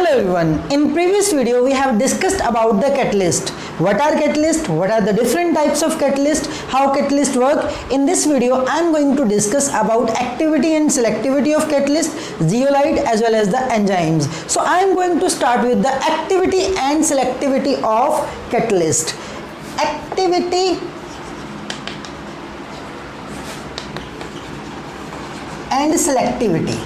everyone, in previous video we have discussed about the catalyst. What are catalyst? What are the different types of catalyst? How catalyst work? In this video I am going to discuss about activity and selectivity of catalyst, zeolite as well as the enzymes. So I am going to start with the activity and selectivity of catalyst. Activity and selectivity.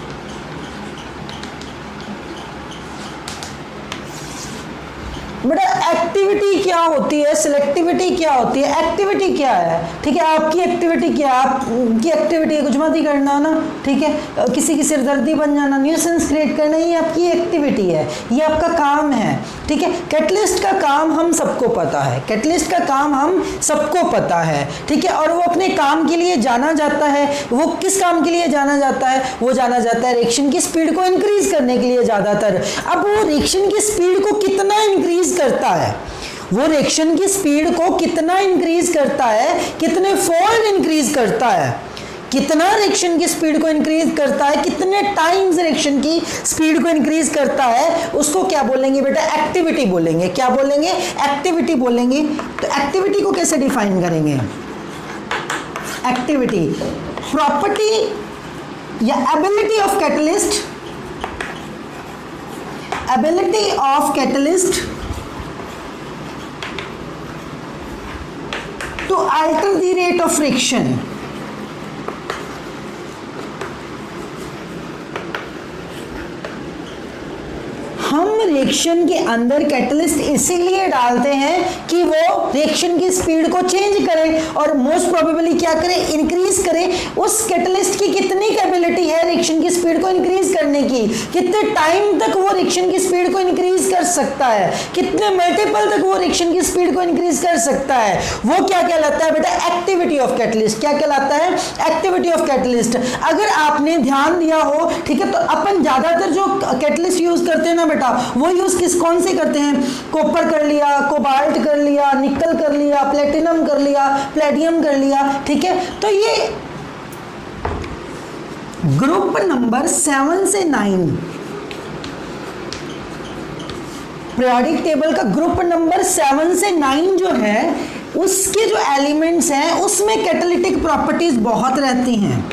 बेटा activity क्या होती है, selectivity क्या होती है? Activity क्या है? ठीक है, आपकी एक्टिविटी क्या है? आपकी एक्टिविटी है कुछ मत ही करना ना, ठीक है, किसी की सिरदर्दी बन जाना, न्यूसेंस क्रिएट करना, ये आपकी एक्टिविटी है, ये आपका काम है। ठीक है, कैटलिस्ट का काम हम सबको पता है, कैटलिस्ट का काम हम सबको पता है। ठीक है, और वो अपने काम के लिए जाना जाता है। वो किस काम के लिए जाना जाता है? वो जाना जाता है रिएक्शन की स्पीड को इंक्रीज करने के लिए ज़्यादातर। अब वो रिएक्शन की स्पीड को कितना इंक्रीज करता है, वो रिएक्शन की स्पीड को कितना इंक्रीज करता है, कितने फोल्ड इंक्रीज करता है, कितना रिएक्शन की स्पीड को इंक्रीज करता है, कितने टाइम्स रिएक्शन की स्पीड को इंक्रीज करता है, उसको क्या बोलेंगे बेटा? एक्टिविटी बोलेंगे। क्या बोलेंगे? एक्टिविटी बोलेंगे। तो एक्टिविटी को कैसे डिफाइन करेंगे? एक्टिविटी प्रॉपर्टी या ability of catalyst, ability of catalyst to alter the rate of friction. हम रिएक्शन के अंदर कैटलिस्ट इसीलिए डालते हैं कि वो रिएक्शन की स्पीड को चेंज करे और मोस्ट प्रोबेबली क्या करे? इंक्रीज करे। उस कैटलिस्ट की कितनी कैपेबिलिटी है रिएक्शन की स्पीड को इंक्रीज करने की, कितने टाइम तक वो रिएक्शन की स्पीड को इंक्रीज कर सकता है, कितने मल्टीपल तक वो रिएक्शन की स्पीड को इंक्रीज कर सकता है, वो क्या कहलाता है बेटा? Activity of catalyst. क्या कहलाता है? Activity of catalyst. अगर आपने ध्यान दिया हो, ठीक है, तो अपन ज्यादातर जो कैटलिस्ट यूज करते हैं ना बेटा, वो यूज कौन से करते हैं? कॉपर कर लिया, कोबाल्ट कर लिया, निकल कर लिया, प्लेटिनम कर लिया, प्लेटियम कर लिया। ठीक है, तो ये ग्रुप नंबर 7 से 9 पीरियोडिक टेबल का ग्रुप नंबर 7 से 9 जो है, उसके जो एलिमेंट्स हैं उसमें कैटालिटिक प्रॉपर्टीज बहुत रहती हैं।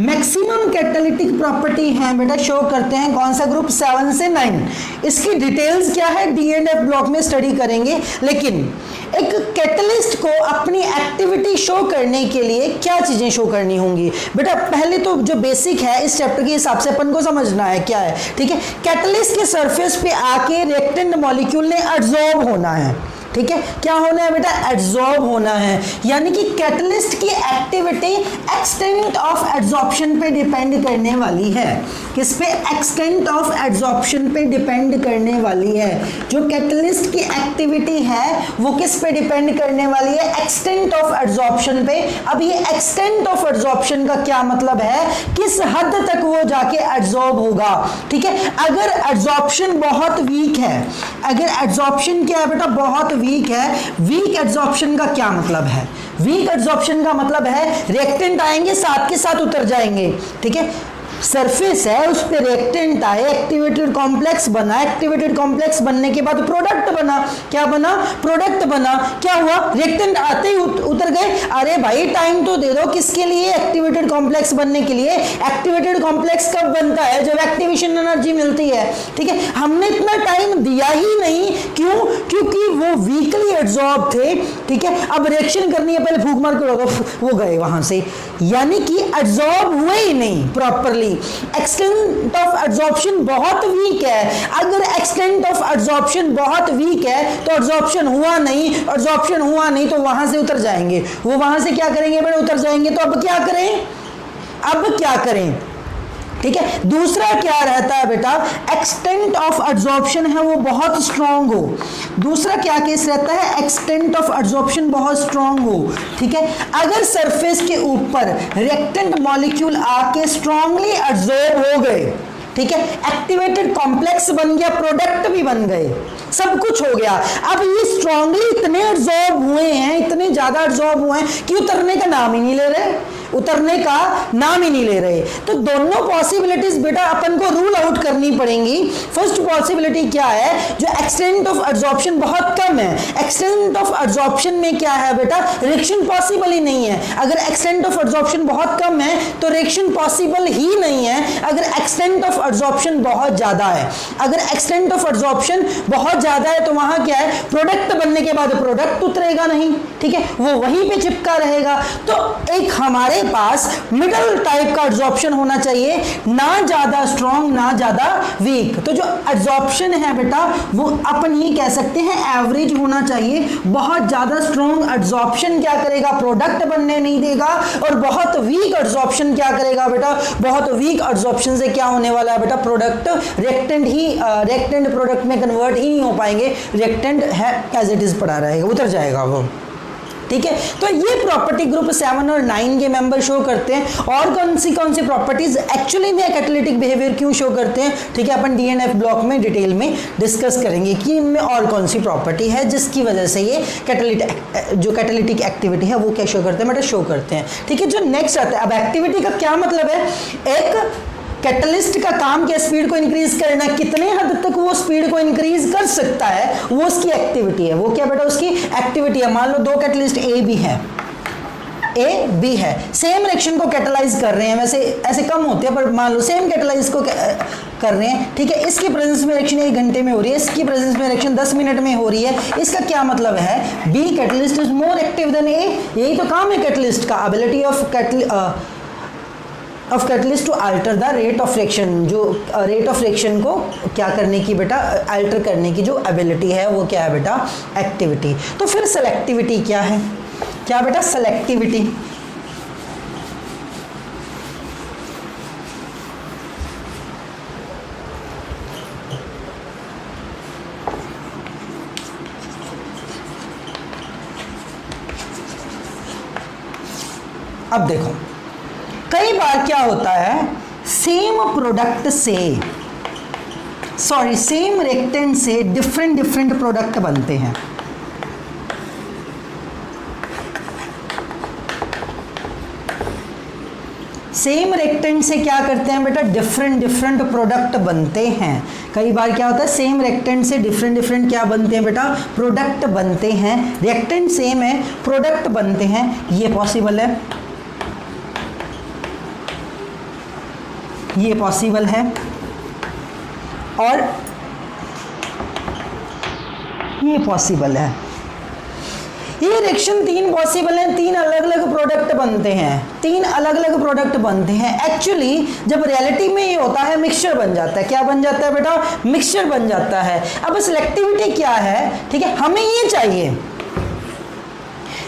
मैक्सिमम कैटालिटिक प्रॉपर्टी है बेटा, शो करते हैं कौन सा? ग्रुप 7 से 9। इसकी डिटेल्स क्या है डी एंड एफ ब्लॉक में स्टडी करेंगे। लेकिन एक कैटलिस्ट को अपनी एक्टिविटी शो करने के लिए क्या चीजें शो करनी होंगी बेटा? पहले तो जो बेसिक है इस चैप्टर के हिसाब से अपन को समझना है क्या है। ठीक है, कैटलिस्ट के सरफेस पे आके रिएक्टेंट मॉलिक्यूल ने एब्जॉर्ब होना है। ठीक है, क्या होना है बेटा? एब्जॉर्ब होना है। यानी कि कैटलिस्ट की एक्टिविटी एक्सटेंट ऑफ एब्जॉर्प्शन पे डिपेंड करने वाली है। किस पे? एक्सटेंट ऑफ एब्जॉर्प्शन पे डिपेंड करने वाली है। जो कैटलिस्ट की एक्टिविटी है वो किस पे डिपेंड करने वाली है? एक्सटेंट ऑफ एब्जॉर्प्शन पे। अब ये एक्सटेंट ऑफ एब्जॉर्प्शन का क्या मतलब है? किस हद तक वो जाके एब्जॉर्ब होगा। ठीक है, अगर एब्जॉर्प्शन बहुत वीक है, अगर एब्जॉर्प्शन क्या है बेटा? बहुत वीक है। वीक एब्जॉर्प्शन का क्या मतलब है? वीक एब्जॉर्प्शन का मतलब है रिएक्टेंट आएंगे साथ के साथ उतर जाएंगे। ठीक है, सरफेस है उस पर रिएक्टेंट आए, एक्टिवेटेड कॉम्प्लेक्स बना, एक्टिवेटेड कॉम्प्लेक्स बनने के बाद प्रोडक्ट बना। क्या बना? प्रोडक्ट बना। क्या हुआ? रिएक्टेंट आते ही उतर गए। अरे भाई टाइम तो दे दो। किसके लिए? एक्टिवेटेड कॉम्प्लेक्स बनने के लिए। एक्टिवेटेड कॉम्प्लेक्स कब बनता है? जब एक्टिवेशन एनर्जी मिलती है। ठीक है, हमने इतना टाइम दिया ही नहीं। क्यों? क्योंकि वो वीकली एब्जॉर्ब थे। ठीक है, अब रिएक्शन करनी है, पहले फूंक मार के वो गए वहां से, यानी कि एब्जॉर्ब हुए ही नहीं प्रॉपरली। एक्सटेंट ऑफ एब्जॉर्प्शन बहुत वीक है। अगर एक्सटेंट ऑफ एब्जॉर्प्शन बहुत वीक है तो एब्जॉर्प्शन हुआ नहीं, एब्जॉर्प्शन हुआ नहीं तो वहां से उतर जाएंगे। वो वहां से क्या करेंगे बेटा? उतर जाएंगे। तो अब क्या करें? अब क्या करें? ठीक है, दूसरा क्या रहता है बेटा? एक्सटेंट ऑफ एब्जॉर्प्शन है वो बहुत स्ट्रांग हो। दूसरा क्या केस रहता है? एक्सटेंट ऑफ एब्जॉर्प्शन बहुत स्ट्रांग हो। ठीक है, अगर सरफेस के ऊपर रिएक्टेंट मॉलिक्यूल आके स्ट्रांगली एब्जॉर्ब हो गए, ठीक है, एक्टिवेटेड कॉम्प्लेक्स बन गया, प्रोडक्ट भी बन गए, सब कुछ हो गया। अब ये स्ट्रांगली इतने एब्जॉर्ब हुए हैं, इतने ज्यादा एब्जॉर्ब हुए हैं कि उतरने का नाम ही नहीं ले रहे। उतरने का नाम ही नहीं ले रहे। तो दोनों पॉसिबिलिटीज बेटा अपन को रूल आउट करनी पड़ेंगी। फर्स्ट पॉसिबिलिटी क्या है, जो एक्सटेंट ऑफ एब्जॉर्प्शन बहुत कम है, एक्सटेंट ऑफ एब्जॉर्प्शन में क्या है बेटा, रिएक्शन पॉसिबल ही नहीं है। अगर एक्सटेंट ऑफ एब्जॉर्प्शन बहुत कम है तो रिएक्शन पॉसिबल ही नहीं है। अगर एक्सटेंट ऑफ एब्जॉर्प्शन बहुत ज्यादा है, अगर एक्सटेंट ऑफ एब्जॉर्प्शन बहुत ज्यादा है तो वहां क्या है, प्रोडक्ट बनने के बाद प्रोडक्ट उतरेगा नहीं, ठीक है, वो वहीं पे चिपका रहेगा। तो एक हमारे पास मिडल टाइप का एब्जॉर्प्शन होना चाहिए, ना ज्यादा स्ट्रॉन्ग ना ज्यादा वीक। तो जो एब्जॉर्प्शन है बेटा वो अपन ये कह सकते हैं एवरेज होना चाहिए। बहुत ज्यादा स्ट्रॉन्ग एब्जॉर्प्शन क्या करेगा, प्रोडक्ट बनने नहीं देगा, और बहुत वीक एब्जॉर्प्शन क्या करेगा बेटा, बहुत वीक एब्जॉर्प्शन से क्या होने वाला है बेटा, प्रोडक्ट रिएक्टेंट प्रोडक्ट में कन्वर्ट ही नहीं हो पाएंगे, रिएक्टेंट है एज इट इज पड़ा रहेगा, उतर जाएगा वो, ठीक है। तो ये प्रॉपर्टी ग्रुप 7 और 9 के मेंबर शो करते हैं। और कौन सी प्रॉपर्टीज एक्चुअली में कैटालिटिक बिहेवियर क्यों शो करते हैं, ठीक है, अपन डीएनएफ ब्लॉक में डिटेल में डिस्कस करेंगे कि इनमें और कौन सी प्रॉपर्टी है जिसकी वजह से ये कैटालिटिक एक्टिविटी है वो क्या शो करते हैं बेटा, शो करते हैं, ठीक है। जो नेक्स्ट आता है, अब एक्टिविटी का क्या मतलब है, एक कैटलिस्ट का काम क्या, स्पीड को इंक्रीज करना, कितने हद तक वो स्पीड को इंक्रीज कर सकता है वो उसकी एक्टिविटी है, वो क्या बेटा उसकी एक्टिविटी है। मान लो दो कैटलिस्ट ए बी है, सेम रिएक्शन को कैटलाइज कर रहे हैं, वैसे ऐसे कम होते हैं पर मान लो सेम कैटलाइज को कर रहे हैं, ठीक है। इसकी प्रेजेंस में रिएक्शन 1 घंटे में हो रही है, इसकी प्रेजेंस में रिएक्शन 10 मिनट में हो रही है। इसका क्या मतलब है, B catalyst is more active than A, यही तो काम है कैटलिस्ट का, ability of catalyst to alter the rate of reaction, जो रेट ऑफ रिएक्शन को क्या करने की बेटा, अल्टर करने की जो एबिलिटी है वो क्या है बेटा, एक्टिविटी। तो फिर सेलेक्टिविटी क्या है, क्या बेटा सेलेक्टिविटी, अब देखो कई बार क्या होता है, सेम रिएक्टेंट से डिफरेंट प्रोडक्ट बनते हैं। सेम रिएक्टेंट से क्या करते हैं बेटा, डिफरेंट प्रोडक्ट बनते हैं। कई बार क्या होता है, सेम रिएक्टेंट से डिफरेंट क्या बनते हैं बेटा, प्रोडक्ट बनते हैं। रिएक्टेंट सेम है, प्रोडक्ट बनते हैं, ये पॉसिबल है, ये पॉसिबल है, और ये पॉसिबल है। ये रिएक्शन 3 पॉसिबल है, 3 अलग अलग प्रोडक्ट बनते हैं, 3 अलग अलग प्रोडक्ट बनते हैं। एक्चुअली जब रियलिटी में ये होता है मिक्सचर बन जाता है, क्या बन जाता है बेटा, मिक्सचर बन जाता है। अब सिलेक्टिविटी क्या है, ठीक है, हमें ये चाहिए।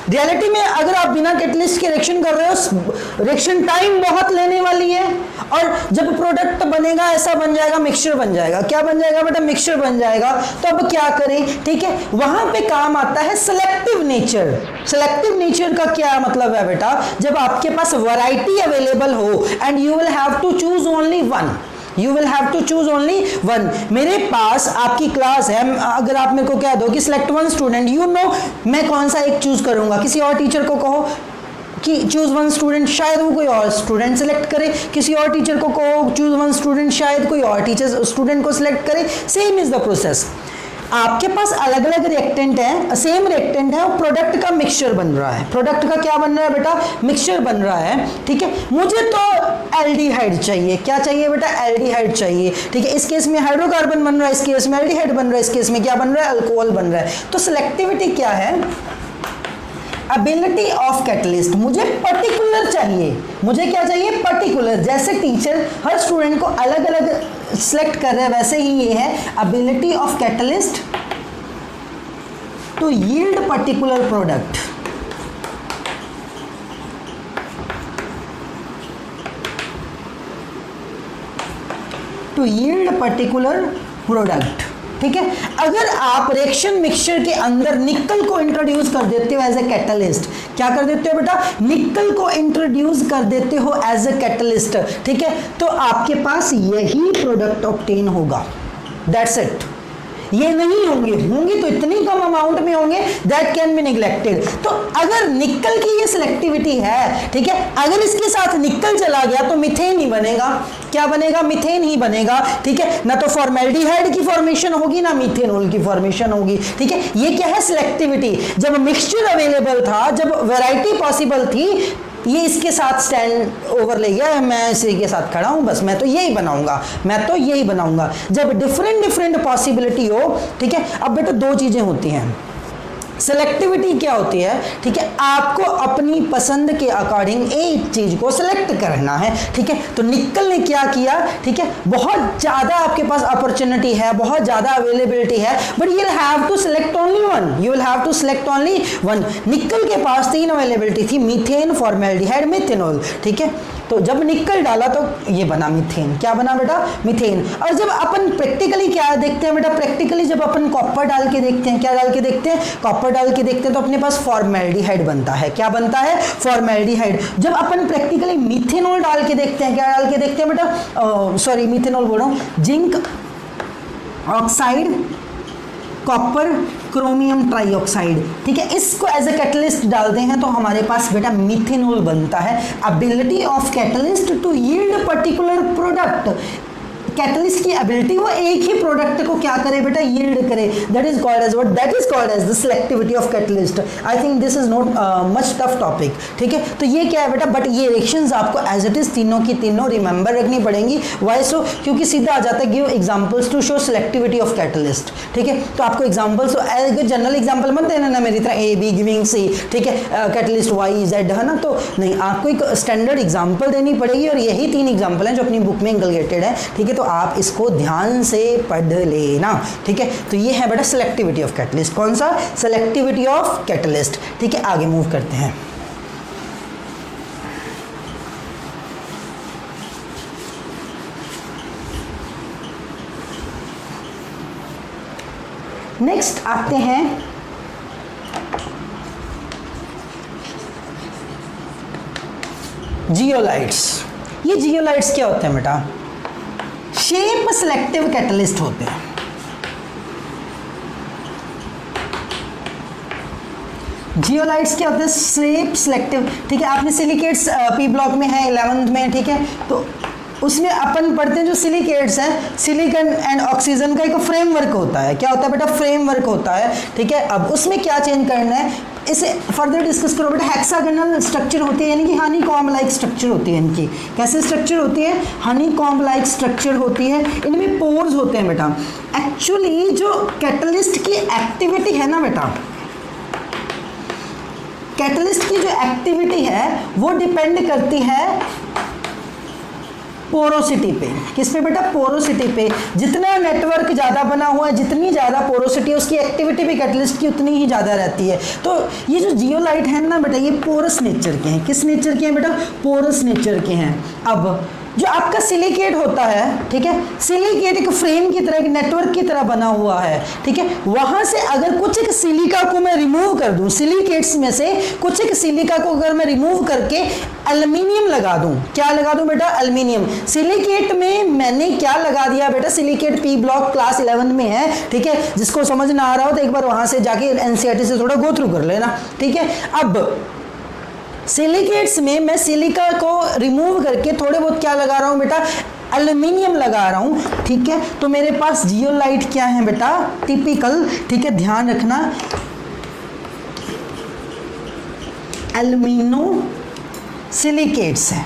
रियलिटी में अगर आप बिना कैटलिस्ट के रिएक्शन कर रहे हो, रिएक्शन टाइम बहुत लेने वाली है, और जब प्रोडक्ट बनेगा ऐसा बन जाएगा, मिक्सचर बन जाएगा। क्या बन जाएगा बेटा, मिक्सचर बन जाएगा। तो अब क्या करें, ठीक है, वहां पे काम आता है सिलेक्टिव नेचर। सिलेक्टिव नेचर का क्या मतलब है बेटा, जब आपके पास वैरायटी अवेलेबल हो and you will have to choose only one, you will have to choose only one. मेरे पास आपकी क्लास है, अगर आप मेरे को कह दो कि सिलेक्ट 1 स्टूडेंट, यू नो मैं कौन सा एक चूज करूंगा, किसी और टीचर को कहो कि चूज 1 स्टूडेंट, शायद वो कोई और स्टूडेंट सेलेक्ट करे, किसी और टीचर को कहो चूज 1 स्टूडेंट, शायद कोई और टीचर स्टूडेंट को सिलेक्ट करे। Same is the process. आपके पास अलग अलग रिएक्टेंट है, सेम रिएक्टेंट है, और प्रोडक्ट का मिक्सचर बन रहा है। प्रोडक्ट का क्या बन रहा है बेटा, मिक्सचर बन रहा है, ठीक है। मुझे तो एल्डिहाइड चाहिए, क्या चाहिए बेटा, एल्डिहाइड चाहिए, ठीक है। इस केस में हाइड्रोकार्बन बन रहा है, इस केस में एल्डिहाइड बन रहा है, इस केस में क्या बन रहा है, अल्कोहल बन रहा है। तो सिलेक्टिविटी क्या है, एबिलिटी ऑफ कैटलिस्ट। मुझे पर्टिकुलर चाहिए, मुझे क्या चाहिए, पर्टिकुलर। जैसे टीचर हर स्टूडेंट को अलग अलग सिलेक्ट कर रहे हैं, वैसे ही ये है ability of catalyst to yield particular product. To yield particular product, ठीक है। अगर आप रिएक्शन मिक्सचर के अंदर निकल को इंट्रोड्यूस कर देते हो एज ए कैटलिस्ट, क्या कर देते हो बेटा, निकल को इंट्रोड्यूस कर देते हो एज ए कैटलिस्ट, ठीक है, तो आपके पास यही प्रोडक्ट ऑब्टेन होगा, दैट्स इट। ये नहीं होंगे तो इतनी कम अमाउंट में होंगे दैट कैन बी निग्लेक्टेड। तो अगर निकल की ये सिलेक्टिविटी है, ठीक है, अगर इसके साथ निकल चला गया तो मीथेन ही बनेगा। क्या बनेगा? मीथेन ही बनेगा, ठीक है, ना तो फॉर्मेल्डिहाइड की फॉर्मेशन होगी ना मीथेनॉल की फॉर्मेशन होगी, ठीक है। ये क्या है? सिलेक्टिविटी। जब मिक्सचर अवेलेबल था, जब वैरायटी पॉसिबल थी, ये इसके साथ स्टैंड ओवर ले गया, मैं इसी के साथ खड़ा हूं, बस मैं तो यही बनाऊंगा। जब डिफरेंट पॉसिबिलिटी हो, ठीक है। अब बेटा दो चीजें होती हैं। सेलेक्टिविटी क्या होती है, ठीक है, आपको अपनी पसंद के अकॉर्डिंग एक चीज को सिलेक्ट करना है, ठीक है। तो निकल ने क्या किया, ठीक है, बहुत ज्यादा आपके पास अपॉर्चुनिटी है, बहुत ज्यादा अवेलेबिलिटी है, but you will have to select only one. Nickel के पास 3 अवेलेबिलिटी थी, मीथेन, फॉर्मेल्डिहाइड, मेथेनॉल, ठीक है। तो जब निकल डाला तो ये बना मीथेन। क्या बना बेटा? मीथेन। और जब अपन प्रैक्टिकली क्या देखते हैं बेटा, प्रैक्टिकली जब अपन कॉपर डाल के देखते हैं, क्या डाल के देखते हैं? कॉपर डाल के देखते हैं तो अपने पास फॉर्मेल्डिहाइड बनता है। क्या बनता है? फॉर्मेल्डिहाइड। जब अपन प्रैक्टिकली मीथेनॉल डाल के देखते हैं, क्या डाल के देखते हैं बेटा? सॉरी, मीथेनॉल बोल रहा हूं, zinc oxide, copper, chromium trioxide, ठीक है, इसको एज ए कैटलिस्ट डालते हैं तो हमारे पास बेटा मीथेनॉल बनता है। Ability of catalyst to yield particular product, catalyst की एबिलिटी वो एक ही प्रोडक्ट को क्या करे बेटा? यील्ड करे। That is called as what? That is called as the selectivity of catalyst. I think this is not much tough topic, ठीक है। तो ये क्या है बेटा? बट ये रिएक्शंस आपको एज इट इज तीनों की तीनों रिमेंबर रखनी पड़ेंगी। Why so? क्योंकि सीधा आ जाता है give examples to show selectivity of catalyst, ठीक है। तो आपको एग्जांपल्स जनरल एग्जांपल मत देना ना मेरी तरह ए बी गिविंग सी, ठीक है, कैटलिस्ट वाई जेड, है ना। तो नहीं, आपको एक स्टैंडर्ड एग्जांपल देनी पड़ेगी और यही 3 एग्जांपल हैं जो अपनी बुक में इंकलकेटेड है, ठीक है। तो आप इसको ध्यान से पढ़ लेना, ठीक है। तो ये है बेटा सिलेक्टिविटी ऑफ कैटलिस्ट। कौन सा? सिलेक्टिविटी ऑफ कैटलिस्ट, ठीक है। आगे मूव करते हैं। नेक्स्ट आते हैं जियोलाइट्स। ये जियोलाइट्स क्या होते हैं बेटा? शेप सिलेक्टिव कैटलिस्ट होते हैं। जियोलाइट्स क्या होते हैं? शेप सिलेक्टिव, ठीक है। आपने सिलिकेट्स पी ब्लॉक में है 11th में, ठीक है। तो उसमें अपन पढ़ते हैं जो सिलिकेट्स हैं, सिलिकॉन एंड ऑक्सीजन का एक फ्रेमवर्क होता है। क्या होता है बेटा? फ्रेमवर्क होता है, ठीक है। अब उसमें क्या चेंज करना है, इसे फर्दर डिस्कस करो बेटा। हेक्सागोनल स्ट्रक्चर होती है, यानी कि हनी कॉम्ब लाइक स्ट्रक्चर होती है इनकी। कैसे स्ट्रक्चर होती है? हनी कॉम्ब लाइक स्ट्रक्चर होती है। इनमें पोर्स होते हैं बेटा। एक्चुअली जो कैटलिस्ट की एक्टिविटी है ना बेटा, कैटलिस्ट की जो एक्टिविटी है वो डिपेंड करती है पोरोसिटी पे। किस पे बेटा? पोरोसिटी पे। जितना नेटवर्क ज़्यादा बना हुआ है, जितनी ज़्यादा पोरोसिटी, उसकी एक्टिविटी भी कैटलिस्ट की उतनी ही ज़्यादा रहती है। तो ये जो जियोलाइट है ना बेटा, ये पोरस नेचर के हैं। किस नेचर के हैं बेटा? पोरस नेचर के हैं। अब जो आपका सिलिकेट होता है, ठीक है, सिलिकेट एक फ्रेम की तरह, एक नेटवर्क की तरह बना हुआ है, ठीक है। वहां से अगर कुछ एक सिलिका को मैं रिमूव कर दूं, सिलिकेट्स में से कुछ एक सिलिका को अगर मैं रिमूव करके एल्युमिनियम लगा दूं, क्या लगा दूं बेटा? एल्युमिनियम। सिलिकेट में मैंने क्या लगा दिया बेटा? सिलिकेट पी ब्लॉक क्लास 11 में है, ठीक है। जिसको समझ ना आ रहा हो तो एक बार वहां से जाके एनसीईआरटी से थोड़ा गो थ्रू कर लेना, ठीक है। अब सिलिकेट्स में मैं सिलिका को रिमूव करके थोड़े बहुत क्या लगा रहा हूं बेटा? एल्युमिनियम लगा रहा हूं, ठीक है। तो मेरे पास जियोलाइट क्या है बेटा? टिपिकल, ठीक है, ध्यान रखना, एल्युमिनो सिलिकेट्स है।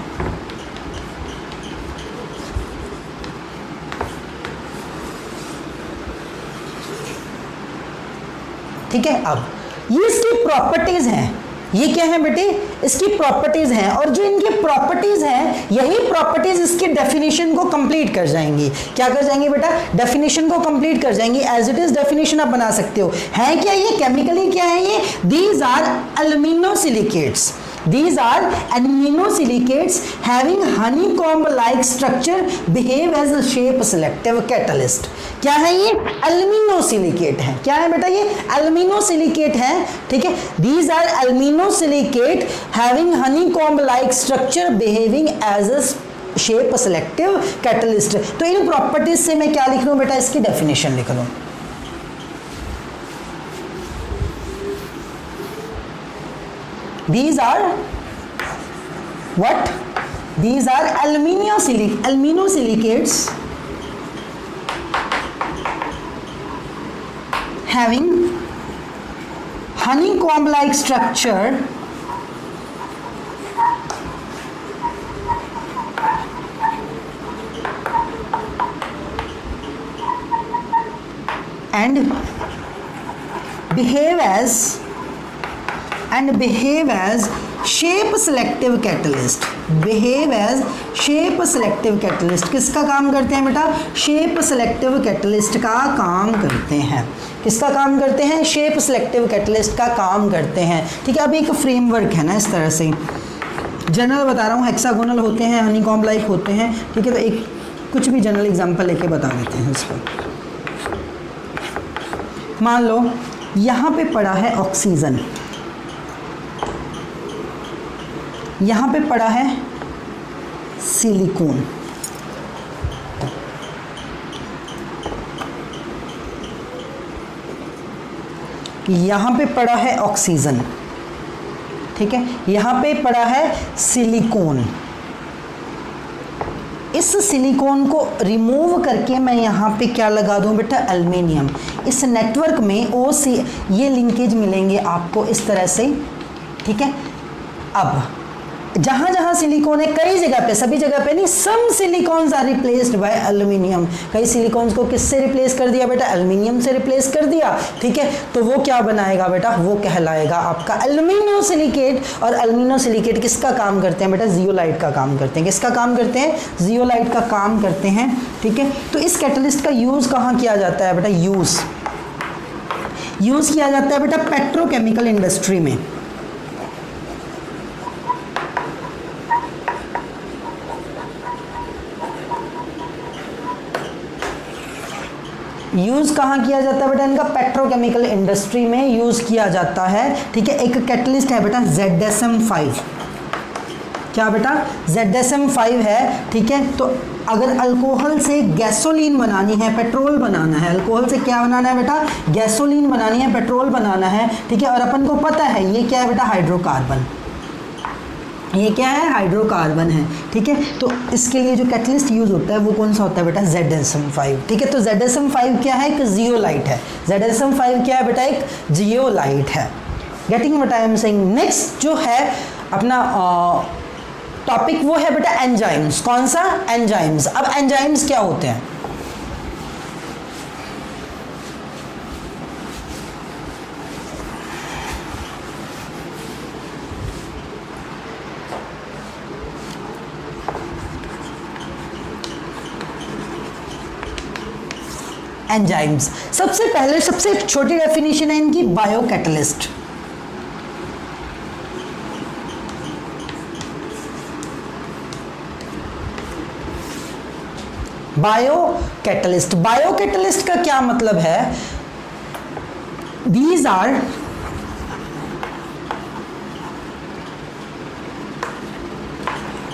ठीक है। अब ये इसकी प्रॉपर्टीज हैं। ये क्या है बेटे? इसकी प्रॉपर्टीज हैं, और जो इनकी प्रॉपर्टीज हैं, यही प्रॉपर्टीज इसकी डेफिनेशन को कंप्लीट कर जाएंगी। क्या कर जाएंगी बेटा? डेफिनेशन को कंप्लीट कर जाएंगी। एज इट इज डेफिनेशन आप बना सकते हो। है क्या ये? केमिकली क्या है ये? These are aluminosilicates. These are aminosilicates having honeycomb-like structure, behave as a shape-selective catalyst. क्या है ये? एल्युमिनोसिलिकेट है। क्या है बेटा? ये एल्युमिनोसिलिकेट है, ठीक है। These are aminosilicates having honeycomb-like structure, behaving as a shape-selective catalyst. तो इन प्रॉपर्टीज से मैं क्या लिख लूँ बेटा? इसकी डेफिनेशन लिख लूँ। These are what? These are aluminosilicates having honeycomb like structure and behave as shape selective catalyst. Behave as shape selective catalyst. किसका काम करते हैं बेटा? shape selective catalyst का काम करते हैं. किसका काम करते हैं? shape selective catalyst का काम करते हैं. ठीक है, अभी एक फ्रेमवर्क है ना, इस तरह से जनरल बता रहा हूँ. हेक्सागोनल होते हैं, हनीकॉम्ब लाइक होते हैं. ठीक है, तो एक कुछ भी जनरल एग्जांपल लेके बता देते हैं इसको. मान लो यहाँ पे पड़ा है ऑक्सीजन, यहाँ पे पड़ा है सिलिकॉन, यहाँ पे पड़ा है ऑक्सीजन, ठीक है, यहाँ पे पड़ा है सिलिकॉन. इस सिलिकॉन को रिमूव करके मैं यहाँ पे क्या लगा दूँ बेटा? एल्युमिनियम. इस नेटवर्क में ये लिंकेज मिलेंगे आपको इस तरह से. ठीक है, अब जहाँ जहाँ सिलिकॉन है, कई जगह पे, सभी जगह पे नहीं, some silicons are replaced by aluminium. कई सिलिकॉन्स को किससे रिप्लेस कर दिया बेटा? एल्युमिनियम से रिप्लेस कर दिया. ठीक है, तो वो क्या बनाएगा बेटा? वो कहलाएगा आपका एल्युमिनोसिलिकेट. और एल्युमिनोसिलिकेट किसका काम करते हैं बेटा? जियोलाइट का काम करते हैं. किसका काम करते हैं? जियोलाइट का काम करते हैं. ठीक है, तो इस कैटलिस्ट का यूज कहाँ किया जाता है बेटा? यूज किया जाता है बेटा पेट्रोकेमिकल इंडस्ट्री में. यूज कहाँ किया जाता है बेटा? इनका पेट्रोकेमिकल इंडस्ट्री में यूज किया जाता है. ठीक है, एक कैटलिस्ट है बेटा ZSM5. क्या बेटा? ZSM5 है. ठीक है, तो अगर अल्कोहल से गैसोलीन बनानी है, पेट्रोल बनाना है, अल्कोहल से क्या बनाना है बेटा? गैसोलीन बनानी है, पेट्रोल बनाना है. ठीक है, और अपन को पता है ये क्या है बेटा? हाइड्रोकार्बन. ये क्या है? हाइड्रोकार्बन है. ठीक है, तो इसके लिए जो कैटलिस्ट यूज होता है वो कौन सा होता है बेटा? ZSM5. ठीक है, तो ZSM5 क्या है? एक जियोलाइट है. ZSM5 क्या है बेटा? एक जियोलाइट है. Getting what I am saying? Next जो है अपना टॉपिक वो है बेटा एंजाइम्स. कौन सा? एंजाइम्स. अब एंजाइम्स क्या होते हैं? एंजाइम्स सबसे पहले, सबसे छोटी डेफिनेशन है इनकी, bio catalyst. Bio catalyst. Bio catalyst का क्या मतलब है? दीज आर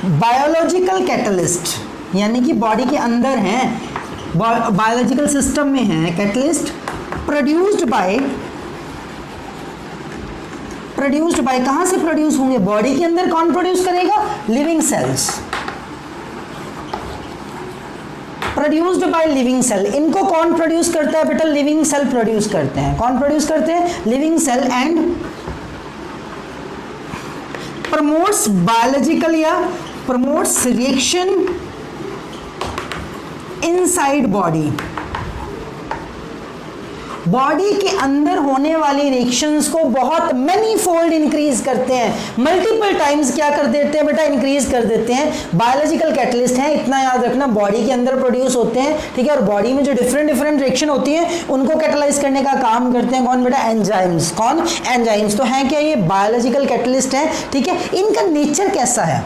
बायोलॉजिकल कैटलिस्ट, यानी कि बॉडी के अंदर हैं, बायोलॉजिकल सिस्टम में है कैटलिस्ट, प्रोड्यूस्ड बाय कहां से प्रोड्यूस होंगे? बॉडी के अंदर. कौन प्रोड्यूस करेगा? Living cells. Produced by living cell. इनको कौन प्रोड्यूस करता है बेटा? लिविंग सेल प्रोड्यूस करते हैं. कौन प्रोड्यूस करते हैं? Living cell. And promotes biological या प्रमोट्स रिएक्शन इनसाइड बॉडी. बॉडी के अंदर होने वाली रिएक्शंस को बहुत मैनी फोल्ड इंक्रीज करते हैं. मल्टीपल टाइम्स क्या कर देते हैं बेटा? इंक्रीज कर देते हैं. बायोलॉजिकल कैटलिस्ट हैं, इतना याद रखना. बॉडी के अंदर प्रोड्यूस होते हैं. ठीक है, और बॉडी में जो डिफरेंट रिएक्शन होती है उनको कैटलाइज करने का काम करते हैं. कौन बेटा? एंजाइम्स. कौन? एंजाइम्स. तो है क्या? ये बायोलॉजिकल कैटलिस्ट है. ठीक है, इनका नेचर कैसा है?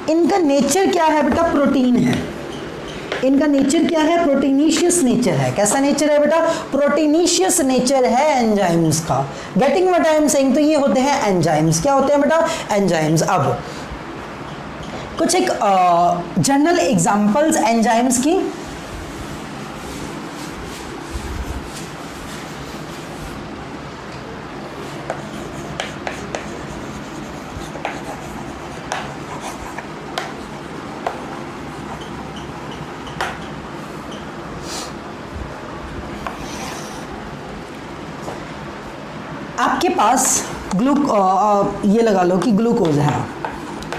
इनका नेचर क्या है बेटा? प्रोटीन है. इनका नेचर क्या है? प्रोटीनिशियस नेचर है. कैसा नेचर है बेटा? प्रोटीनिशियस नेचर है एंजाइम्स का. Getting what I am saying? तो ये होते हैं एंजाइम्स. क्या होते हैं बेटा? एंजाइम्स. अब कुछ एक जनरल एग्जांपल्स एंजाइम्स की. आपके पास ये लगा लो कि ग्लूकोज है,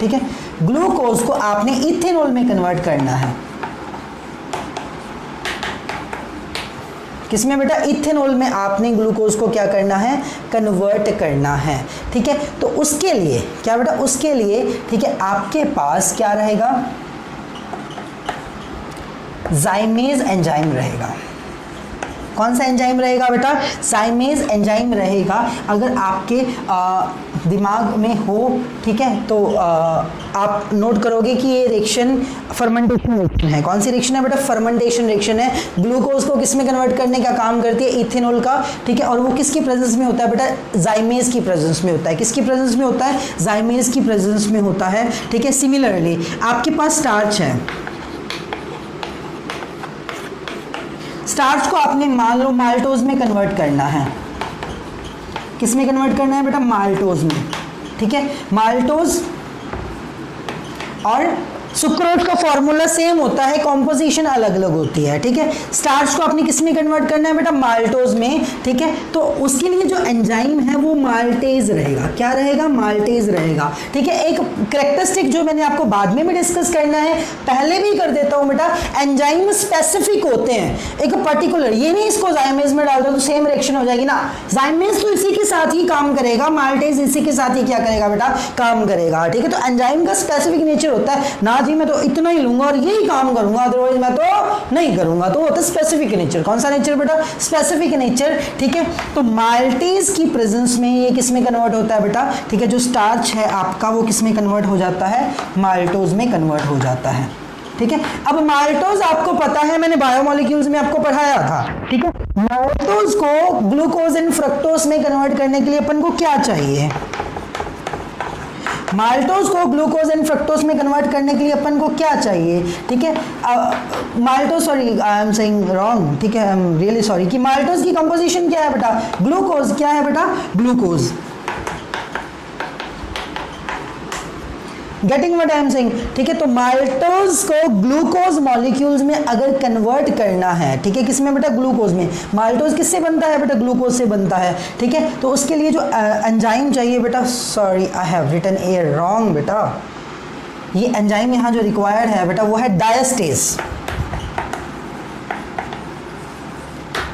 ठीक है, ग्लूकोज को आपने इथेनॉल में कन्वर्ट करना है। किसमें बेटा? इथेनॉल में आपने ग्लूकोज को क्या करना है? कन्वर्ट करना है, ठीक है। तो उसके लिए क्या बेटा? उसके लिए, ठीक है, आपके पास क्या रहेगा? जाइमेज एंजाइम रहेगा। कौन सा एंजाइम रहेगा बेटा? जाइमेज एंजाइम रहेगा। अगर आपके दिमाग में हो, ठीक है, तो आप नोट करोगे कि ये रिएक्शन फर्मेंटेशन रिएक्शन है। कौन सी रिएक्शन है बेटा? फर्मेंटेशन रिएक्शन है। ग्लूकोज को किस में कन्वर्ट करने का काम करती है? इथेनॉल का, ठीक है। और वो किसकी प्रेजेंस में होता है बेटा? जाइमेज की प्रेजेंस में होता है। किसकी प्रेजेंस में होता है? जाइमेज की प्रेजेंस में होता है, ठीक है। सिमिलरली आपके पास स्टार्च है, स्टार्च को आपने मान लो माल्टोज में कन्वर्ट करना है। किस में कन्वर्ट करना है बेटा? माल्टोज में, ठीक है। माल्टोज और सुक्रोज का फॉर्मूला सेम होता है, कॉम्पोजिशन अलग अलग होती है, ठीक है। स्टार्च को आपने किस में कन्वर्ट करना है बेटा? माल्टोज में, ठीक है। तो उसके लिए जो एंजाइम है वो माल्टेज रहेगा। क्या रहेगा? माल्टेज रहेगा, ठीक है। एक कैरेक्टरिस्टिक जो मैंने आपको बाद में भी डिस्कस करना है, पहले भी कर देता हूं बेटा, एंजाइम स्पेसिफिक होते हैं, एक पर्टिकुलर, ये नहीं इसको जाइमेज में डाल दो तो सेम रिएक्शन हो जाएगी ना। जाइमेज तो इसी के साथ ही काम करेगा, माल्टेज इसी के साथ ही क्या करेगा बेटा? काम करेगा, ठीक है। तो एंजाइम का स्पेसिफिक नेचर होता है ना जी, मैं तो इतना ही लूंगा और यही काम करूंगा, अदरवाइज मैं तो नहीं करूंगा। तो होता है स्पेसिफिक नेचर। कौन सा नेचर बेटा? स्पेसिफिक नेचर, ठीक है। तो माल्टेज की प्रेजेंस में ये किस में कन्वर्ट होता है बेटा? ठीक है, जो स्टार्च है आपका वो किस में कन्वर्ट हो जाता है? माल्टोज में कन्वर्ट हो जाता है, ठीक है। अब माल्टोज आपको पता है, मैंने बायोमोलिक्यूल्स में आपको पढ़ाया था, ठीक है। माल्टोज को ग्लूकोज एंड फ्रक्टोज में कन्वर्ट करने के लिए अपन को क्या चाहिए? माल्टोज को ग्लूकोज एंड फ्रक्टोज में कन्वर्ट करने के लिए अपन को क्या चाहिए? ठीक है, maltose, sorry I am saying wrong, ठीक है, आई एम रियली सॉरी, कि माल्टोज की कंपोजिशन क्या है बेटा? ग्लूकोज। क्या है बेटा? Glucose. Getting what I am saying, ठीक है। तो माल्टोज को ग्लूकोज मॉलिक्यूल्स में अगर कन्वर्ट करना है, ठीक है, किसमें बेटा? ग्लूकोज में। माल्टोज किससे बनता है बेटा? ग्लूकोज से बनता है, ठीक है। तो उसके लिए जो एंजाइम चाहिए बेटा, sorry I have written a wrong बेटा, ये एंजाइम यहाँ जो रिक्वायर्ड है बेटा वो है डायस्टेज।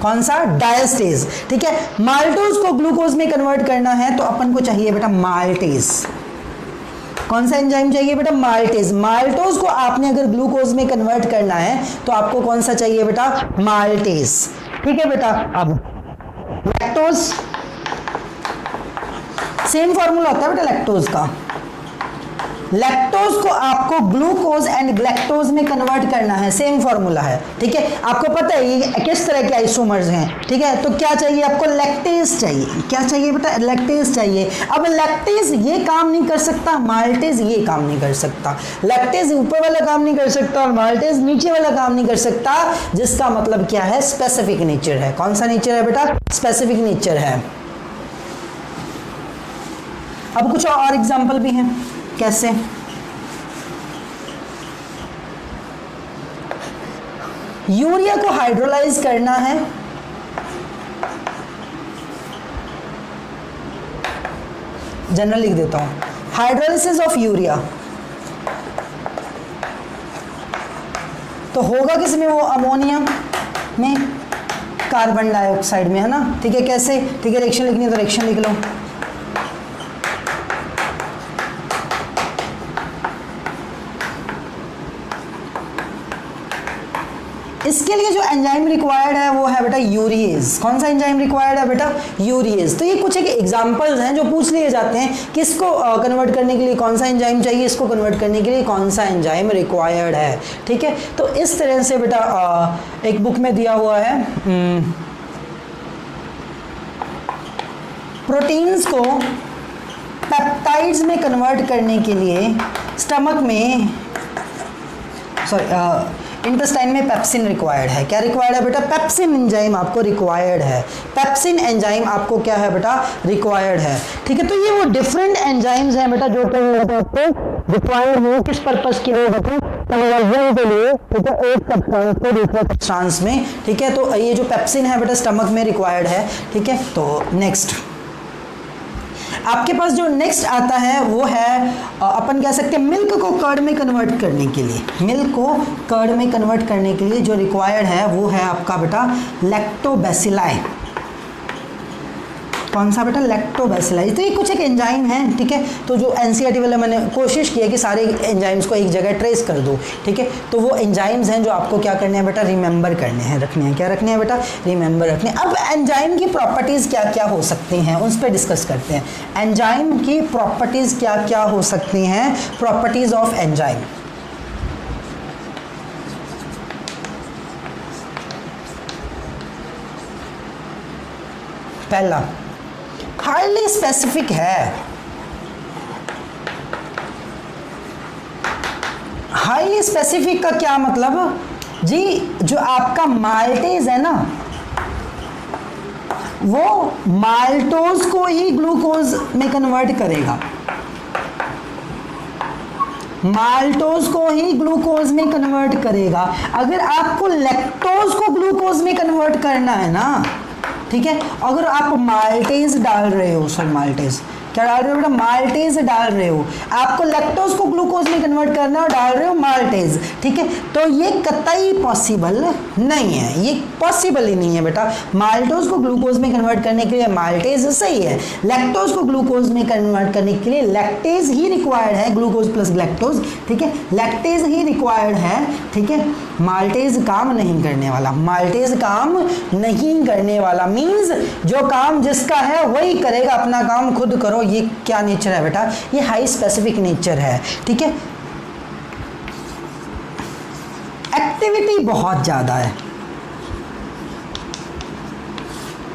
कौन सा? डायस्टेज, ठीक है। माल्टोज को ग्लूकोज में कन्वर्ट करना है तो अपन को चाहिए बेटा माल्टेज। कौन सा एंजाइम चाहिए बेटा? माल्टेज। माल्टोज को आपने अगर ग्लूकोज में कन्वर्ट करना है तो आपको कौन सा चाहिए बेटा? माल्टेज, ठीक है बेटा। अब लैक्टोज, सेम फॉर्मूला होता है बेटा लैक्टोज का। लैक्टोज को आपको ग्लूकोज एंड ग्लैक्टोज में कन्वर्ट करना है, सेम फॉर्मूला है, ठीक है। आपको पता है ये किस तरह के आइसोमर्स हैं, ठीक है। तो क्या चाहिए आपको? लैक्टेज चाहिए। क्या चाहिए बेटा? लैक्टेज चाहिए। अब लैक्टेज ये काम नहीं कर सकता, माल्टेज ये काम नहीं कर सकता। लैक्टेज ऊपर वाला काम नहीं कर सकता और माल्टेज नीचे वाला काम नहीं कर सकता, जिसका मतलब क्या है? स्पेसिफिक नेचर है। कौन सा नेचर है बेटा? स्पेसिफिक नेचर है। अब कुछ और एग्जाम्पल भी हैं। कैसे? यूरिया को हाइड्रोलाइज करना है, जनरल लिख देता हूं, हाइड्रोलिसिस ऑफ यूरिया। तो होगा किसमें? वो अमोनिया में, कार्बन डाइऑक्साइड में, है ना, ठीक है। कैसे? ठीक है, रिएक्शन लिखनी है तो रिएक्शन लिख लो। इसके लिए जो एंजाइम रिक्वायर्ड है वो है बेटा यूरिएज। कौन सा एंजाइम रिक्वायर्ड है बेटा? यूरिएज। तो ये कुछ एक एग्जांपल्स हैं जो पूछ लिए जाते हैं, किसको कन्वर्ट करने के लिए कौन सा एंजाइम चाहिए, इसको कन्वर्ट करने के लिए कौन सा एंजाइम रिक्वायर्ड है, ठीक है। तो इस तरह से बेटा एक बुक में दिया हुआ है, प्रोटीन्स को पेप्टाइड्स में कन्वर्ट करने के लिए स्टमक में, सॉरी इंटेस्टाइन में पेप्सिन रिक्वायर्ड है। क्या रिक्वायर्ड है बेटा? पेप्सिन एंजाइम आपको रिक्वायर्ड है। पेप्सिन एंजाइम आपको क्या है बेटा? रिक्वायर्ड है, ठीक है। तो ये वो डिफरेंट एंजाइम्स हैं बेटा जो आपको रिक्वायर्ड है, किस पर्पस के लिए बेटा? कन्वर्जन के लिए, ठीक है, एक सब्सटेंस से दूसरे सब्सटेंस में, ठीक है। तो ये जो पेप्सिन है बेटा स्टमक में रिक्वायर्ड है, ठीक है। तो नेक्स्ट आपके पास जो नेक्स्ट आता है वो है अपन कह सकते हैं मिल्क को कर्ड में कन्वर्ट करने के लिए, मिल्क को कर्ड में कन्वर्ट करने के लिए जो रिक्वायर्ड है वो है आपका बेटा लैक्टोबैसिलाई। कौन सा बेटा? लैक्टोबैसिलाई। तो ये कुछ एक एंजाइम है, ठीक है। तो जो एनसीईआरटी वाले मैंने कोशिश की है कि सारे एंजाइम्स को एक जगह ट्रेस कर दो, ठीक है। तो वो एंजाइम्स हैं जो आपको क्या करने हैं बेटा? रिमेंबर करने हैं, रखने हैं। क्या रखने हैं बेटा? रिमेंबर रखने हैं। अब एंजाइम की प्रॉपर्टीज़ क्या क्या हो सकती हैं उस पर डिस्कस करते हैं। एंजाइम की प्रॉपर्टीज़ क्या क्या हो सकती हैं? Properties of enzyme. पहला हाईली स्पेसिफिक है। हाईली स्पेसिफिक का क्या मतलब जी? जो आपका माल्टेज है ना, वो माल्टोज को ही ग्लूकोज में कन्वर्ट करेगा, माल्टोज को ही ग्लूकोज में कन्वर्ट करेगा। अगर आपको लैक्टोज को ग्लूकोज में कन्वर्ट करना है ना, ठीक है, अगर आप माल्टेज डाल रहे हो, सर माल्टेज क्या डाल रहे हो बेटा? माल्टेज डाल रहे हो, आपको लैक्टोज को ग्लूकोज में कन्वर्ट करना है, डाल रहे हो माल्टेज, ठीक है। तो ये कतई पॉसिबल नहीं है, ये पॉसिबल ही नहीं है बेटा। माल्टोज को ग्लूकोज में कन्वर्ट करने के लिए माल्टेज सही है, लैक्टोज को ग्लूकोज में कन्वर्ट करने के लिए लैक्टेज ही रिक्वायर्ड है, ग्लूकोज प्लस लैक्टोज, ठीक है, लैक्टेज ही रिक्वायर्ड है, ठीक है। माल्टेज काम नहीं करने वाला, माल्टेज काम नहीं करने वाला मींस जो काम जिसका है वही करेगा, अपना काम खुद करो। ये क्या नेचर है बेटा? ये हाई स्पेसिफिक नेचर है, ठीक है। एक्टिविटी बहुत ज्यादा है,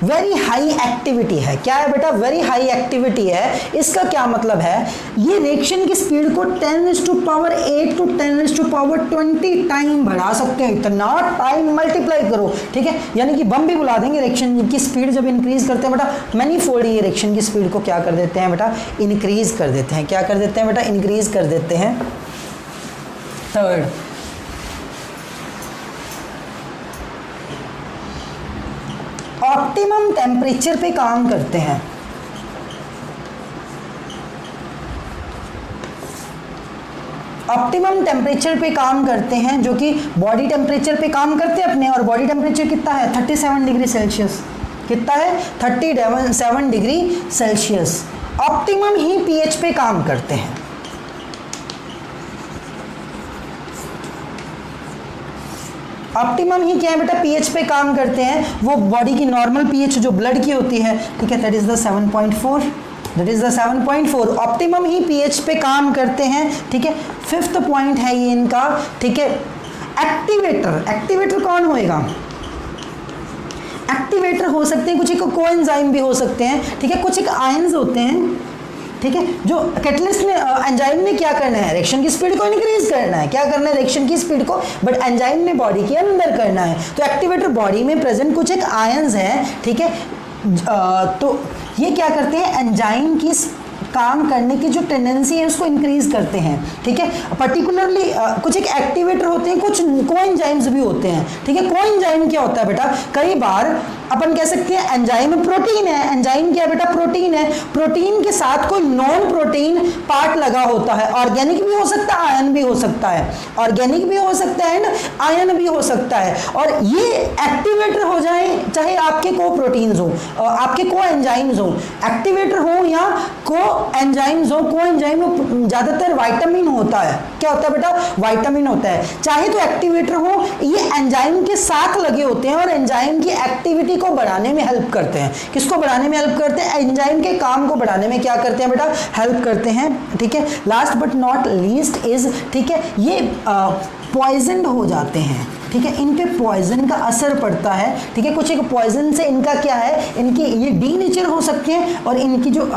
वेरी हाई एक्टिविटी है। क्या है बेटा? वेरी हाई एक्टिविटी है। इसका क्या मतलब है? ये रिएक्शन की स्पीड को 10⁸ to 8 to 10⁸ to 20 टाइम बढ़ा सकते हैं। इतना टाइम मल्टीप्लाई करो, ठीक है, यानी कि बम भी बुला देंगे। रिएक्शन की स्पीड जब इंक्रीज करते हैं बेटा, मैनीफोल्ड ये रिएक्शन की स्पीड को क्या कर देते हैं बेटा? इंक्रीज कर देते हैं। क्या कर देते हैं बेटा? इंक्रीज कर देते हैं। थर्ड, ऑप्टिमम टेम्परेचर पे काम करते हैं। ऑप्टिमम टेम्परेचर पे काम करते हैं, जो कि बॉडी टेम्परेचर पे काम करते हैं अपने। और बॉडी टेम्परेचर कितना है? 37 डिग्री सेल्सियस। कितना है? 37 डिग्री सेल्सियस। ऑप्टिमम ही पीएच पे काम करते हैं। ऑप्टिमम ही क्या है बेटा? पीएच पे काम करते हैं। वो बॉडी की नॉर्मल पीएच जो ब्लड की होती है, ठीक है, that is the 7.4, that is the 7.4। Optimum he pH पे काम करते हैं, ठीक है। फिफ्थ पॉइंट है ये इनका, ठीक है। एक्टिवेटर, एक्टिवेटर कौन होएगा? एक्टिवेटर हो सकते हैं कुछ एक कोएंजाइम भी हो सकते हैं, ठीक है, कुछ एक आयंस होते हैं, ठीक है। जो कैटलिस्ट में एंजाइम ने क्या करना है? रिएक्शन की स्पीड को इंक्रीज करना है। क्या करना है? रिएक्शन की स्पीड को, बट एंजाइम ने बॉडी के अंदर करना है। तो एक्टिवेटर बॉडी में प्रेजेंट कुछ एक आयंस हैं, ठीक है। तो ये क्या करते हैं? एंजाइम की काम करने की जो टेंडेंसी है उसको इंक्रीज करते हैं, ठीक है। पर्टिकुलरली कुछ एक एक्टिवेटर होते हैं, कुछ कोएंजाइम्स भी होते हैं, ठीक है। कोएंजाइम क्या होता है बेटा? कई बार अपन कह सकते हैं एंजाइम प्रोटीन है। एंजाइम क्या बेटा? प्रोटीन है। प्रोटीन के साथ कोई नॉन प्रोटीन पार्ट लगा होता है। ऑर्गेनिक भी हो सकता है, आयन भी हो सकता है, ऑर्गेनिक भी हो सकता है एंड आयन भी हो सकता है। और ये एक्टिवेटर हो जाए, चाहे आपके को प्रोटीन्स हो, आपके को एंजाइम्स हो, एक्टिवेटर हो या को एंजाइम्स हो। को एंजाइम में ज्यादातर विटामिन होता है। क्या होता है बेटा? विटामिन होता है। चाहे तो एक्टिवेटर हो, ये एंजाइम के साथ लगे होते हैं और एंजाइम की एक्टिविटी को बढ़ाने में हेल्प करते हैं। किसको बढ़ाने में हेल्प करते हैं? एंजाइम के काम को बढ़ाने में क्या करते हैं बेटा? हेल्प करते हैं, ठीक है। Last but not least is, ठीक है, ये पॉइजन हो जाते हैं, ठीक है। इन पे पॉइजन का असर पड़ता है, ठीक है। कुछ एक पॉइजन से इनका क्या है? इनकी ये डीनेचर हो सकते हैं और इनकी जो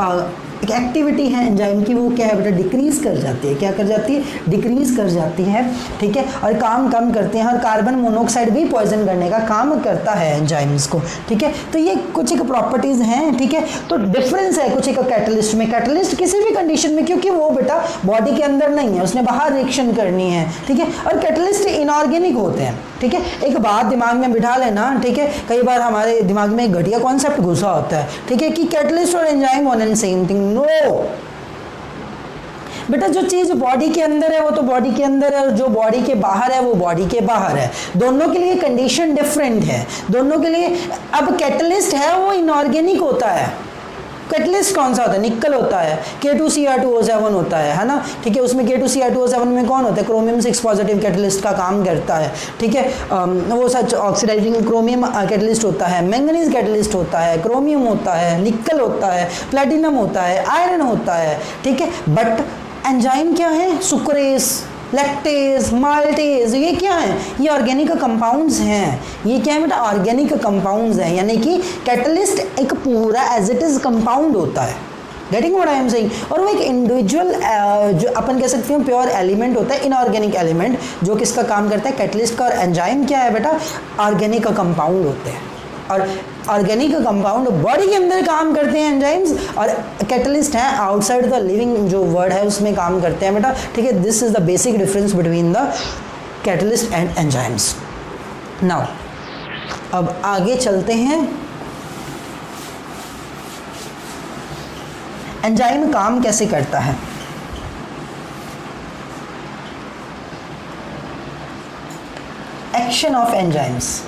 एक एक्टिविटी है एंजाइम की, वो क्या है बेटा? डिक्रीज कर जाती है। क्या कर जाती है? डिक्रीज कर जाती है, ठीक है। और काम कम करते हैं। और कार्बन मोनोऑक्साइड भी पॉइजन करने का काम करता है एंजाइम्स को, ठीक है। तो ये कुछ एक प्रॉपर्टीज हैं, ठीक है। तो डिफरेंस है कुछ एक कैटलिस्ट में। कैटलिस्ट किसी भी कंडीशन में, क्योंकि वो बेटा बॉडी के अंदर नहीं है, उसने बाहर रिएक्शन करनी है, ठीक है। और कैटलिस्ट इनऑर्गेनिक होते हैं, ठीक है, एक बात दिमाग में बिठा लेना, ठीक है, कई बार हमारे दिमाग में एक घटिया कॉन्सेप्ट घुसा होता है, ठीक है, कि कैटलिस्ट और enzyme one and same thing. No बेटा, जो चीज बॉडी के अंदर है वो तो बॉडी के अंदर है, और जो बॉडी के बाहर है वो बॉडी के बाहर है। दोनों के लिए कंडीशन डिफरेंट है, दोनों के लिए। अब कैटलिस्ट है वो इनऑर्गेनिक होता है। कैटलिस्ट कौन सा होता है? निकल होता है, K2Cr2O7 होता है ना, ठीक है। उसमें K2Cr2O7 में कौन होता है? क्रोमियम 6 पॉजिटिव कैटलिस्ट का काम करता है, ठीक है। वो सच ऑक्सीडाइजिंग क्रोमियम कैटलिस्ट होता है, मैंगनीज कैटलिस्ट होता है, क्रोमियम होता है, निकल होता है, प्लेटिनम होता है, आयरन होता है, ठीक है। बट एंजाइम क्या है? सुक्रेस, लैक्टेज, माल्टेज, ये क्या है? ये ऑर्गेनिक कंपाउंड्स हैं। ये क्या है बेटा? ऑर्गेनिक कंपाउंड्स हैं, यानी कि कैटलिस्ट एक पूरा एज इट इज कंपाउंड होता है। Getting what I am saying? और वो एक इंडिविजुअल जो अपन कह सकते हैं प्योर एलिमेंट होता है, इनऑर्गेनिक एलिमेंट, जो किसका काम करता है? कैटलिस्ट का। और एंजाइम क्या है बेटा? ऑर्गेनिक कंपाउंड होते हैं, और ऑर्गेनिक कंपाउंड बॉडी के अंदर काम करते हैं एंजाइम्स, और कैटलिस्ट हैं आउटसाइड द लिविंग जो वर्ड है उसमें काम करते हैं बेटा, ठीक है। This is the basic difference between the catalyst and enzymes. Now अब आगे चलते हैं। एंजाइम काम कैसे करता है? Action of enzymes.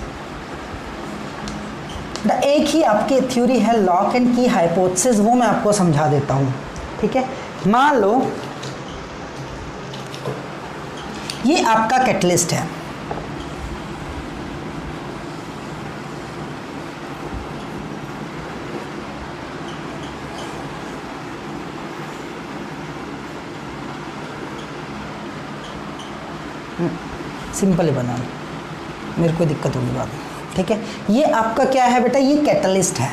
एक ही आपकी थ्योरी है लॉक एंड की हाइपोथेसिस, वो मैं आपको समझा देता हूं, ठीक है। मान लो ये आपका कैटलिस्ट है, सिंपल ही बना लो, मेरे को दिक्कत होगी बाद में, ठीक है। ये आपका क्या है बेटा? ये कैटलिस्ट है,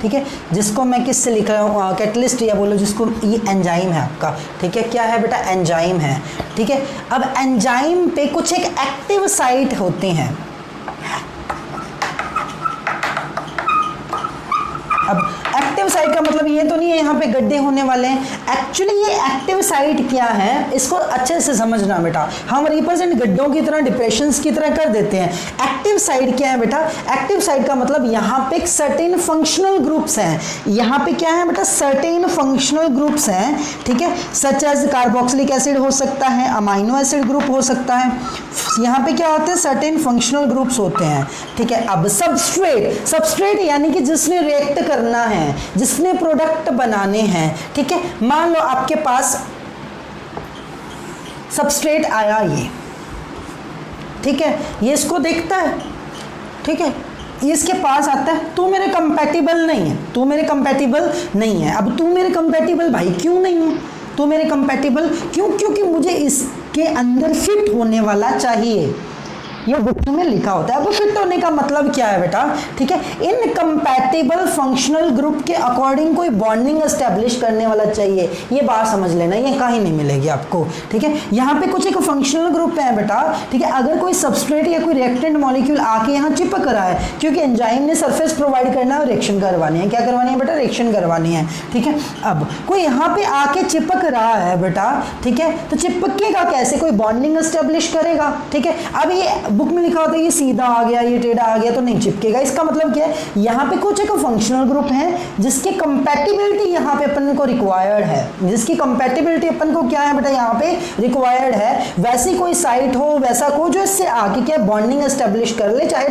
ठीक है, जिसको मैं किससे लिख रहा हूँ? कैटलिस्ट, या बोलो जिसको ये एंजाइम है आपका, ठीक है। क्या है बेटा? एंजाइम है, ठीक है। अब एंजाइम पे कुछ एक एक्टिव साइट होते हैं। अब एक्टिव साइट का मतलब ये तो नहीं है यहाँ पे गड्ढे होने वाले हैं। एक्चुअली ये एक्टिव साइट क्या है, इसको अच्छे से समझना बेटा। हम रिप्रेजेंट गड्ढों की तरह, डिप्रेशंस की तरह कर देते हैं। एक्टिव साइट क्या है बेटा? एक्टिव साइट का मतलब यहाँ पे एक सर्टेन फंक्शनल ग्रुप्स हैं। यहाँ पे क्या है बेटा? सर्टेन फंक्शनल ग्रुप्स हैं, ठीक है। सच एज कार्बोक्सिलिक एसिड हो सकता है, अमाइनो एसिड ग्रुप हो सकता है। यहाँ पे क्या होते हैं? सर्टेन फंक्शनल ग्रुप्स होते हैं, ठीक है। अब सबस्ट्रेट, सबस्ट्रेट यानी कि जिसने रिएक्ट करना है, जिसने प्रोडक्ट बनाने हैं, ठीक है। मान लो आपके पास सबस्ट्रेट आया ये, ठीक है, ये इसको देखता है, ठीक है, ये इसके पास आता है, तू मेरे कंपैटिबल नहीं है, तू मेरे कंपैटिबल नहीं है। अब तू मेरे कंपैटिबल भाई क्यों नहीं है? तू मेरे कंपैटिबल क्यों? क्योंकि मुझे इसके अंदर फिट होने वाला चाहिए, ये बुक में लिखा होता है। अब फिट होने का मतलब क्या है बेटा? ठीक है, इनकम्पैटिबल फंक्शनल ग्रुप के अकॉर्डिंग कोई बॉन्डिंग एस्टेब्लिश करने वाला चाहिए। ये बात समझ लेना, ये कहीं नहीं मिलेगी आपको, ठीक है। यहाँ पे कुछ एक फंक्शनल ग्रुप है बेटा, ठीक है। अगर कोई सबस्ट्रेट या कोई रिएक्टेंट मॉलिक्यूल आके यहाँ चिपक रहा है, क्योंकि एंजाइम ने सरफेस प्रोवाइड करना है, रिएक्शन करवानी है। क्या करवानी है बेटा? रिएक्शन करवानी है, ठीक है। अब कोई यहाँ पे आके चिपक रहा है बेटा, ठीक है, तो चिपकेगा कैसे? कोई बॉन्डिंग एस्टेब्लिश करेगा, ठीक है। अब ये बुक में लिखा होता है ये सीधा आ गया, ये टेढ़ा आ गया, तो नहीं चिपकेगा। इसका मतलब क्या है? यहाँ पे कुछ एक फंक्शनल ग्रुप है जिसकी कंपैटिबिलिटी यहाँ पे अपन को रिक्वायर्ड है, जिसकी कंपैटिबिलिटी अपन को क्या है बेटा? यहाँ पे रिक्वायर्ड है। वैसी कोई साइट हो, वैसा को जो इससे आके क्या बॉन्डिंग एस्टेब्लिश कर ले, चाहे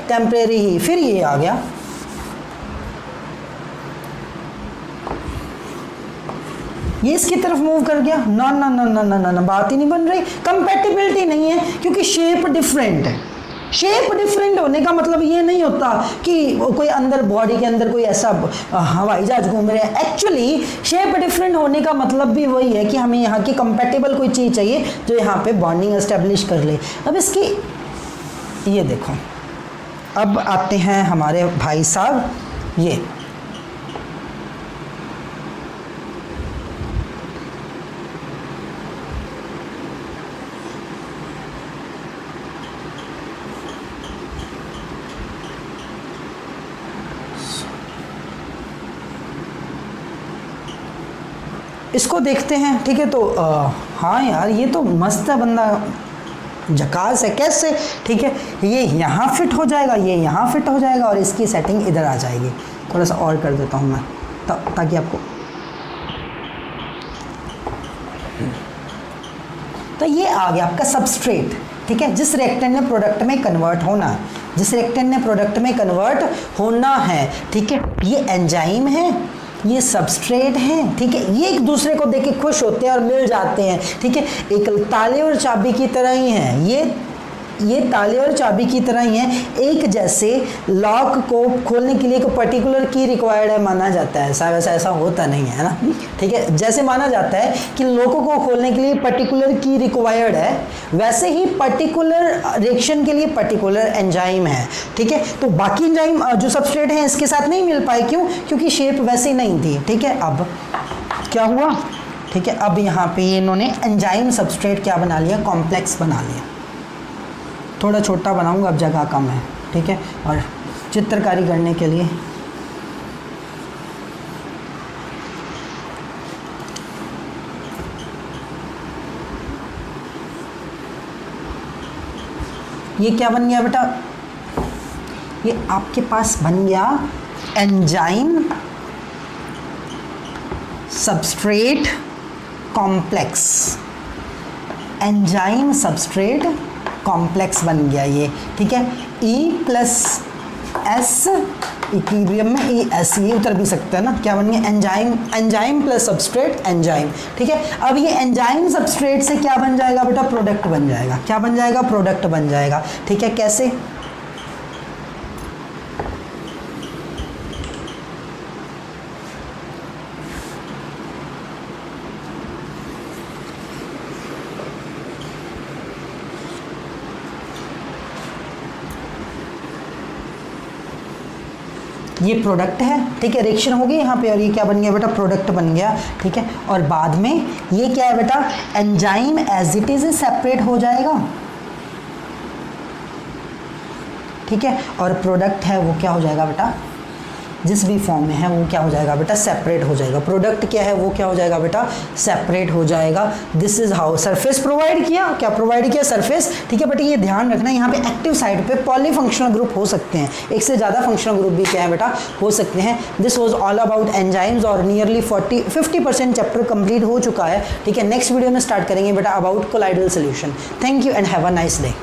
टेम्परेरी ही। फिर ये आ गया, ये इसकी तरफ मूव कर गया, ना ना ना ना ना ना, बात ही नहीं बन रही। कंपैटिबिलिटी नहीं है क्योंकि शेप डिफरेंट है। शेप डिफरेंट होने का मतलब ये नहीं होता कि कोई अंदर बॉडी के अंदर कोई ऐसा हवाई जहाज घूम रहे हैं। एक्चुअली शेप डिफरेंट होने का मतलब भी वही है कि हमें यहाँ की कंपैटिबल कोई चीज़ चाहिए जो यहाँ पे बॉन्डिंग एस्टेब्लिश कर ले। अब इसकी ये देखो, अब आते हैं हमारे भाई साहब, ये इसको देखते हैं, ठीक है। तो हाँ यार, ये तो मस्त है बंदा, झकास है। कैसे? ठीक है, ये यहाँ फिट हो जाएगा, ये यहाँ फिट हो जाएगा और इसकी सेटिंग इधर आ जाएगी। थोड़ा सा और कर देता हूँ मैं ताकि आपको, तो ये आ गया आपका सबस्ट्रेट। ठीक है, जिस रिएक्टेंट ने प्रोडक्ट में कन्वर्ट होना है, जिस रिएक्टेंट ने प्रोडक्ट में कन्वर्ट होना है। ठीक है, ये एंजाइम है, ये सबस्ट्रेट है। ठीक है, ये एक दूसरे को देख के खुश होते हैं और मिल जाते हैं। ठीक है, एक ताले और चाबी की तरह ही है, ये ताले और चाबी की तरह ही है। एक जैसे लॉक को खोलने के लिए कोई पर्टिकुलर की रिक्वायर्ड है माना जाता है, ऐसा होता नहीं है ना। ठीक है, जैसे माना जाता है कि लॉक को खोलने के लिए पर्टिकुलर की रिक्वायर्ड है, वैसे ही पर्टिकुलर रिएक्शन के लिए पर्टिकुलर एंजाइम है। ठीक है, तो बाकी एंजाइम जो सबस्ट्रेट हैं इसके साथ नहीं मिल पाए, क्यों? क्योंकि शेप वैसे नहीं थी। ठीक है, अब क्या हुआ? ठीक है, अब यहाँ पे इन्होंने एंजाइम सबस्ट्रेट क्या बना लिया? कॉम्प्लेक्स बना लिया। थोड़ा छोटा बनाऊंगा, अब जगह कम है। ठीक है, और चित्रकारी करने के लिए ये क्या बन गया बेटा? ये आपके पास बन गया enzyme substrate complex. Enzyme substrate complex बन गया ये। ठीक है, E+S इक्विलिब्रियम में ES, ये उतर भी सकता है ना। क्या बन गया? Enzyme plus substrate enzyme. ठीक है, अब ये एंजाइम सबस्ट्रेट से क्या बन जाएगा बेटा? प्रोडक्ट बन जाएगा। क्या बन जाएगा? प्रोडक्ट बन जाएगा। ठीक है, कैसे? ये प्रोडक्ट है। ठीक है, रिएक्शन हो गई यहाँ पे और ये क्या बन गया बेटा? प्रोडक्ट बन गया। ठीक है, और बाद में ये क्या है बेटा? Enzyme as it is separate हो जाएगा। ठीक है, और प्रोडक्ट है वो क्या हो जाएगा बेटा? जिस भी फॉर्म में है वो क्या हो जाएगा बेटा? सेपरेट हो जाएगा। प्रोडक्ट क्या है वो क्या हो जाएगा बेटा? सेपरेट हो जाएगा। This is how surface provide किया। क्या प्रोवाइड किया? सरफेस। ठीक है, बट ये ध्यान रखना यहाँ पे एक्टिव साइड पे पॉलीफंक्शनल ग्रुप हो सकते हैं, एक से ज़्यादा फंक्शनल ग्रुप भी क्या है बेटा? हो सकते हैं। This was all about enzymes और नियरली 50% चैप्टर कंप्लीट हो चुका है। ठीक है, नेक्स्ट वीडियो में स्टार्ट करेंगे बेटा about colloidal solution. Thank you and have a nice day.